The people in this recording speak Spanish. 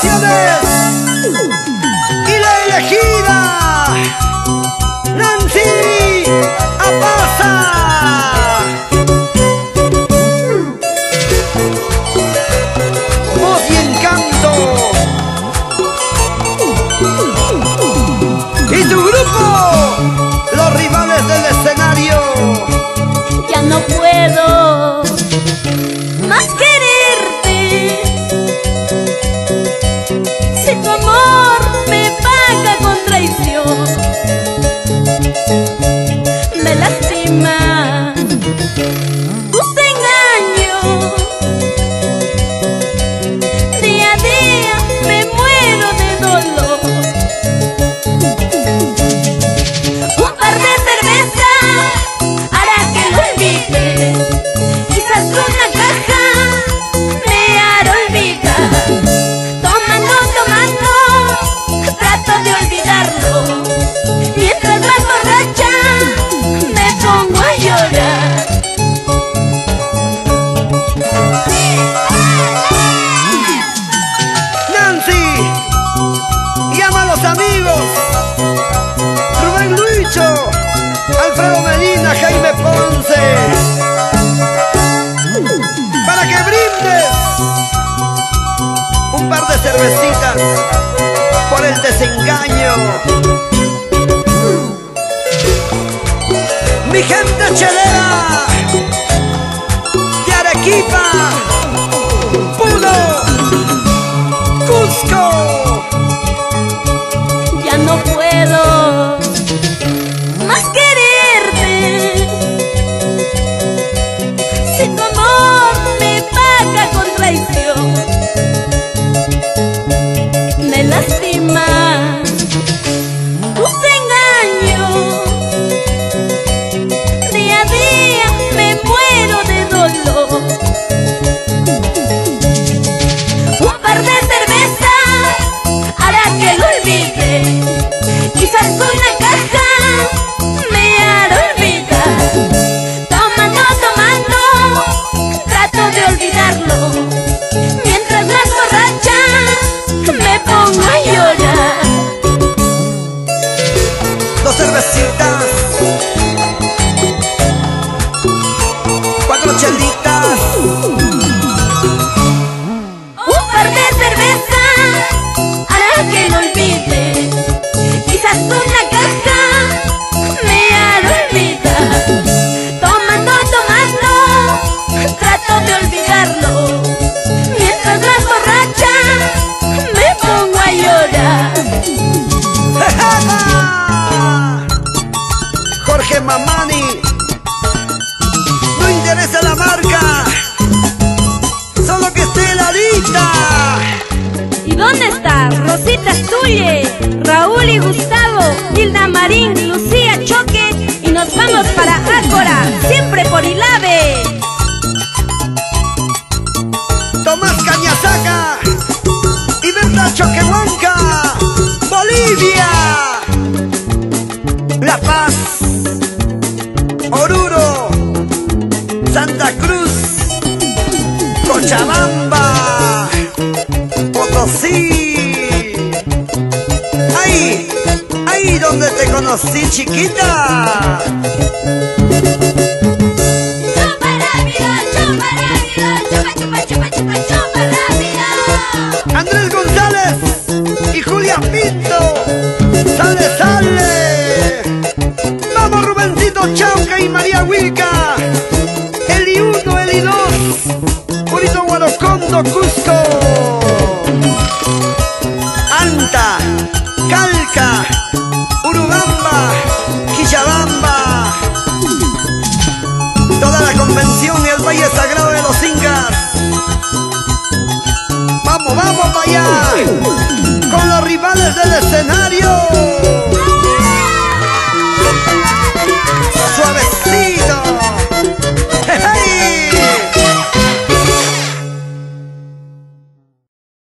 Producciones y la elegida Nancy Apaza. Voz y encanto. Y tu grupo, los rivales del escenario. Ya no puedo más quererte, si tu amor me paga con traición, me lastima tus engaños, día a día me muero de dolor. Un par de cervezas hará que lo olvide, quizás una caja me hará olvidar. Tomando, trato de olvidarlo, mientras más borracha me pongo a llorar. Nancy, llama a los amigos. Rubén Luicho, Alfredo Medina, Jaime Ponce, para que brindes un par de cervecitas por el desengaño. Mi gente chelera de Arequipa, Puno, Cusco. Ya no puedo más quererte, si tu amor me paga con traición, me lastima tus engaños, día a día me muero de dolor. Un par de cervezas hará que lo olvide, quizás una caja me hará olvidar. Tomando, trato de olvidarlo, mientras más borracha me pongo a llorar. Dos cervecitas, cuatro chelitas, Un par de cervezas hará que lo olvide, quizás una caja me hará olvidar. Tomando, trato de olvidarlo, mientras más borracha me pongo a llorar. Jorge Mamani, no interesa la marca, solo que esté la lista. ¿Y dónde está Rosita Stulle, Raúl y Gustavo, Hilda Marín, Lucía Choque? Y nos vamos para Ácora, siempre por Ilave. Tomás Cañasaca y Berta Choquehuanca, Bolivia, La Paz, Oruro, Santa Cruz, Cochabamba, Potosí. Ahí donde te conocí, chiquita. Chupa rápido, chupa, chupa, chupa rápido. Andrés González y Julia Pinto, sale, sale. Vamos Rubencito Chauca y María Huilca, Eli 1, Eli 2, Purito Guarocondo, Cusco, Anta, Calca, Urubamba, Quilabamba, toda la convención y el Valle Sagrado de los Incas. Vamos para allá, con los rivales del escenario.